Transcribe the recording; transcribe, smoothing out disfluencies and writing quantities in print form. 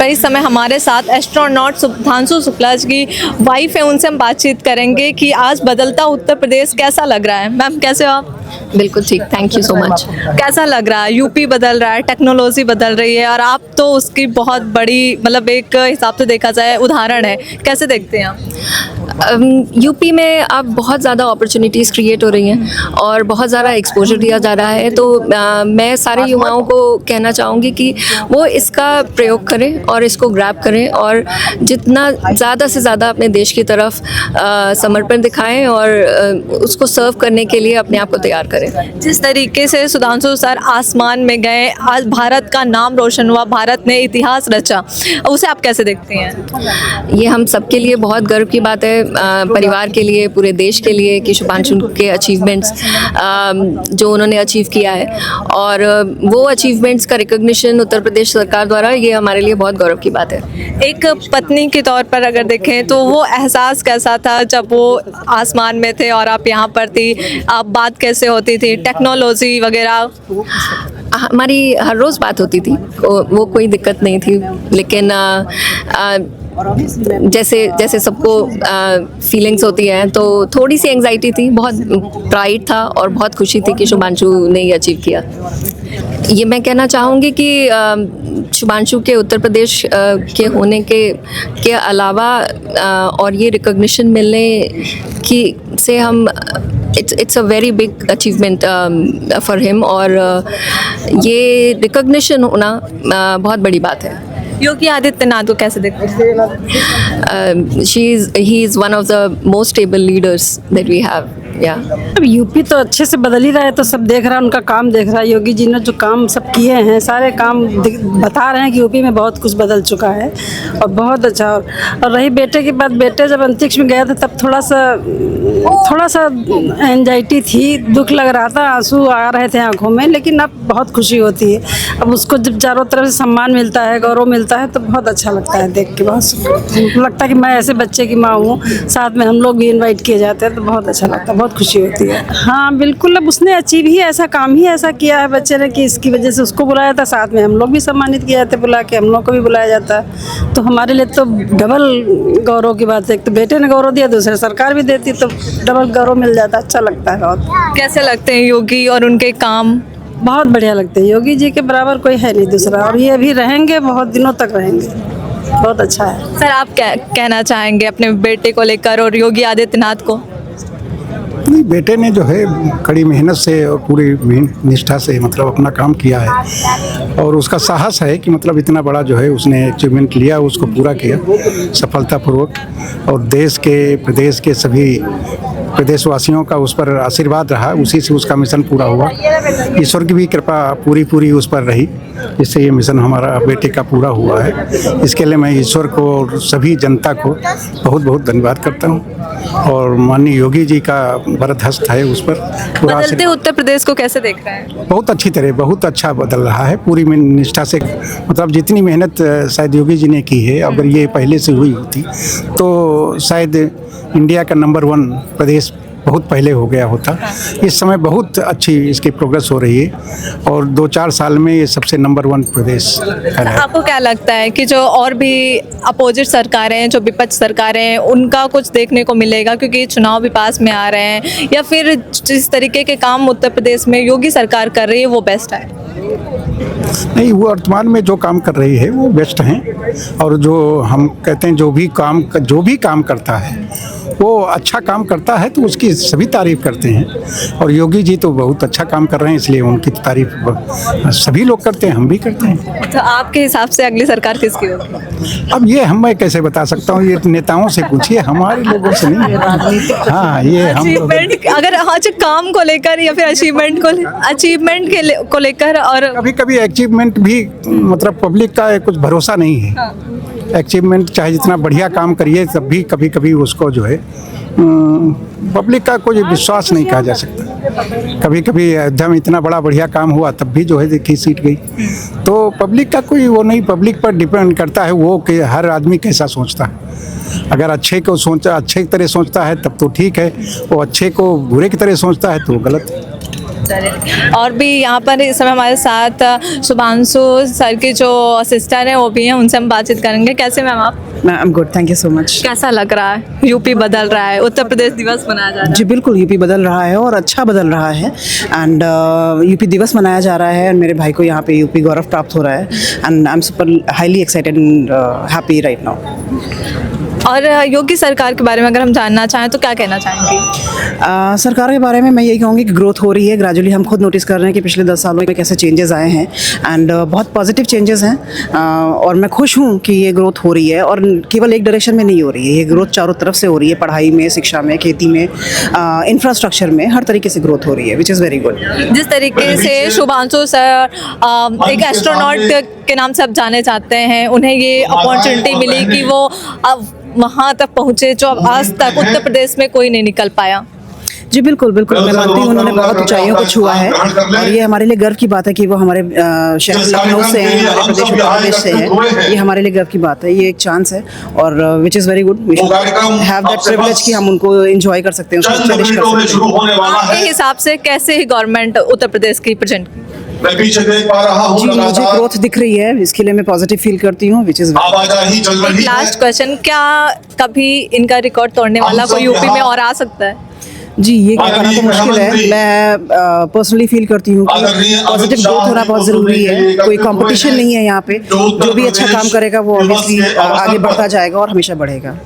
इस समय हमारे साथ एस्ट्रोनॉट सुधांशु शुक्ला की वाइफ है, उनसे हम बातचीत करेंगे कि आज बदलता उत्तर प्रदेश कैसा लग रहा है। मैम कैसे हो आप? बिल्कुल ठीक, थैंक यू सो मच। कैसा लग रहा है? यूपी बदल रहा है, टेक्नोलॉजी बदल रही है और आप तो उसकी बहुत बड़ी मतलब एक हिसाब से देखा जाए उदाहरण है। कैसे देखते हैं आप? यूपी में अब बहुत ज़्यादा अपॉर्चुनिटीज़ क्रिएट हो रही हैं और बहुत ज़्यादा एक्सपोजर दिया जा रहा है। तो मैं सारे युवाओं को कहना चाहूँगी कि वो इसका प्रयोग करें और इसको ग्रैब करें और जितना ज़्यादा से ज़्यादा अपने देश की तरफ समर्पण दिखाएं और उसको सर्व करने के लिए अपने आप को तैयार करें। जिस तरीके से सुधांशु सर आसमान में गए, आज भारत का नाम रोशन हुआ, भारत ने इतिहास रचा, उसे आप कैसे देखते हैं? ये हम सबके लिए बहुत गर्व की बात है, परिवार के लिए, पूरे देश के लिए, कि शुभांशु के अचीवमेंट्स जो उन्होंने अचीव किया है और वो अचीवमेंट्स का रिकॉग्निशन उत्तर प्रदेश सरकार द्वारा, ये हमारे लिए बहुत गौरव की बात है। एक पत्नी के तौर पर अगर देखें तो वो एहसास कैसा था जब वो आसमान में थे और आप यहाँ पर थी? आप बात कैसे होती थी, टेक्नोलॉजी वगैरह? हमारी हर रोज़ बात होती थी, वो कोई दिक्कत नहीं थी, लेकिन जैसे जैसे सबको फीलिंग्स होती हैं तो थोड़ी सी एंग्जाइटी थी, बहुत प्राइड था और बहुत खुशी थी कि शुभांशु ने ये अचीव किया। ये मैं कहना चाहूँगी कि शुभांशु के उत्तर प्रदेश के होने के अलावा और ये रिकॉग्निशन मिलने की से हम it's a very big achievement for him और ये रिकॉग्निशन होना बहुत बड़ी बात है। योगी आदित्यनाथ को कैसे देखते हैं? he is one of the most stable leaders that we have. अब यूपी तो अच्छे से बदल ही रहा है, तो सब देख रहा है, उनका काम देख रहा है। योगी जी ने जो काम सब किए हैं, सारे काम बता रहे हैं कि यूपी में बहुत कुछ बदल चुका है और बहुत अच्छा। और रही बेटे की बात, बेटे जब अंतरिक्ष में गया था तब थोड़ा सा एंजाइटी थी, दुख लग रहा था, आंसू आ रहे थे आंखों में, लेकिन अब बहुत खुशी होती है। अब उसको जब चारों तरफ से सम्मान मिलता है, गौरव मिलता है, तो बहुत अच्छा लगता है देख के। बहुत लगता है कि मैं ऐसे बच्चे की माँ हूँ, साथ में हम लोग भी इन्वाइट किए जाते हैं तो बहुत अच्छा लगता है, बहुत खुशी होती है। हाँ बिल्कुल, अब उसने अचीव ही ऐसा काम ही ऐसा किया है बच्चे ने कि इसकी वजह से उसको बुलाया था, साथ में हम लोग भी सम्मानित किए जाते, बुला के हम लोग को भी बुलाया जाता, तो हमारे लिए तो डबल गौरव की बात है। एक तो बेटे ने गौरव दिया, दूसरे सरकार भी देती, तो डबल गौरव मिल जाता, अच्छा लगता है बहुत। कैसे लगते हैं योगी और उनके काम? बहुत बढ़िया लगते हैं, योगी जी के बराबर कोई है नहीं दूसरा, और ये भी रहेंगे, बहुत दिनों तक रहेंगे, बहुत अच्छा है। सर आप क्या कहना चाहेंगे अपने बेटे को लेकर और योगी आदित्यनाथ को? नहीं, बेटे ने जो है कड़ी मेहनत से और पूरी निष्ठा से मतलब अपना काम किया है और उसका साहस है कि मतलब इतना बड़ा जो है उसने अचीवमेंट लिया, उसको पूरा किया सफलतापूर्वक और देश के प्रदेश के सभी प्रदेशवासियों का उस पर आशीर्वाद रहा, उसी से उसका मिशन पूरा हुआ। ईश्वर की भी कृपा पूरी उस पर रही, जिससे ये मिशन हमारा बेटे का पूरा हुआ है। इसके लिए मैं ईश्वर को और सभी जनता को बहुत बहुत धन्यवाद करता हूँ और माननीय योगी जी का वरद हस्त है उस पर। बदलते उत्तर प्रदेश को कैसे देख रहे हैं? बहुत अच्छी तरह, बहुत अच्छा बदल रहा है, पूरी निष्ठा से। मतलब जितनी मेहनत शायद योगी जी ने की है, अगर ये पहले से हुई होती तो शायद इंडिया का नंबर 1 प्रदेश बहुत पहले हो गया होता। इस समय बहुत अच्छी इसकी प्रोग्रेस हो रही है और 2-4 साल में ये सबसे नंबर 1 प्रदेश है। आपको क्या लगता है कि जो और भी अपोजिट सरकारें हैं, जो विपक्ष सरकारें हैं, उनका कुछ देखने को मिलेगा क्योंकि चुनाव भी पास में आ रहे हैं, या फिर जिस तरीके के काम उत्तर प्रदेश में योगी सरकार कर रही है वो बेस्ट है? नहीं, वो वर्तमान में जो काम कर रही है वो बेस्ट हैं और जो हम कहते हैं जो भी काम करता है वो अच्छा काम करता है तो उसकी सभी तारीफ करते हैं और योगी जी तो बहुत अच्छा काम कर रहे हैं, इसलिए उनकी तारीफ सभी लोग करते हैं, हम भी करते हैं। तो आपके हिसाब से अगली सरकार किसकी होगी? अब ये मैं कैसे बता सकता हूँ, ये नेताओं से पूछिए, हमारे लोगों से नहीं। हाँ, ये हम अचीवमेंट अगर अच्छा काम को लेकर या फिर अचीवमेंट को लेकर, और कभी अचीवमेंट भी मतलब पब्लिक का कुछ भरोसा नहीं है। अचीवमेंट चाहे जितना बढ़िया काम करिए तब भी कभी उसको जो है पब्लिक का कोई विश्वास नहीं कहा जा सकता। कभी अयोध्या में इतना बड़ा बढ़िया काम हुआ तब भी जो है देखिए सीट गई, तो पब्लिक का कोई वो नहीं, पब्लिक पर डिपेंड करता है वो कि हर आदमी कैसा सोचता है। अगर अच्छे की तरह सोचता है तब तो ठीक है, वो अच्छे को बुरे की तरह सोचता है तो गलत है। चलिए, और भी यहाँ पर इस समय हमारे साथ शुभांशु सर के जो सिस्टर हैं वो भी हैं, उनसे हम बातचीत करेंगे। कैसे मैम आप? I am good, thank you so much. कैसा लग रहा है? यूपी बदल रहा है, उत्तर प्रदेश दिवस मनाया जा रहा जी बिल्कुल, यूपी बदल रहा है और अच्छा बदल रहा है। एंड यूपी दिवस मनाया जा रहा है और मेरे भाई को यहाँ पे यूपी गौरव प्राप्त हो रहा है। And I am super highly excited and happy right now. है। और योगी सरकार के बारे में अगर हम जानना चाहें तो क्या कहना चाहेंगे? सरकार के बारे में मैं यही कहूँगी कि ग्रोथ हो रही है ग्रेजुअली। हम खुद नोटिस कर रहे हैं कि पिछले 10 सालों में कैसे चेंजेस आए हैं एंड बहुत पॉजिटिव चेंजेस हैं। और मैं खुश हूँ कि ये ग्रोथ हो रही है और केवल एक डायरेक्शन में नहीं हो रही है, ये ग्रोथ चारों तरफ से हो रही है। पढ़ाई में, शिक्षा में, खेती में, इंफ्रास्ट्रक्चर में, हर तरीके से ग्रोथ हो रही है, विच इज़ वेरी गुड। जिस तरीके से शुभांशु सर एक एस्ट्रोनॉट के नाम से अब जाने जाते हैं, उन्हें ये अपॉर्चुनिटी मिली कि वो अब वहाँ तक पहुँचे जो अब आज तक उत्तर प्रदेश में कोई नहीं निकल पाया। जी बिल्कुल बिल्कुल, मैं मानती हूँ उन्होंने बहुत ऊंचाइयों को छुआ है और ये हमारे लिए गर्व की बात है कि वो हमारे शहर लखनऊ से हैं, हमारे प्रदेश उत्तर प्रदेश से हैं। ये हमारे लिए गर्व की बात है, ये एक चांस है और which is very good. We should have that privilege कि हम उनको एंजॉय कर सकते हैं, उसको चेरिश कर सकते हैं। आपके हिसाब से कैसे गवर्नमेंट उत्तर प्रदेश की प्रेजेंट? मैं पीछे देख पा रहा हूँ जी मुझे ग्रोथ दिख रही है, इसके लिए मैं पॉजिटिव फील करती हूँ, विच इज़ आवाजाही चल रही है। लास्ट क्वेश्चन, क्या कभी इनका रिकॉर्ड तोड़ने वाला कोई यूपी में और आ सकता है? जी ये कहना तो मुश्किल है। मैं पर्सनली फील करती हूँ कि पॉजिटिव ग्रोथ होना बहुत ज़रूरी है। कोई कंपटीशन नहीं है यहाँ पे, जो भी अच्छा काम करेगा वो ऑब्वियसली आगे बढ़ता जाएगा और हमेशा बढ़ेगा।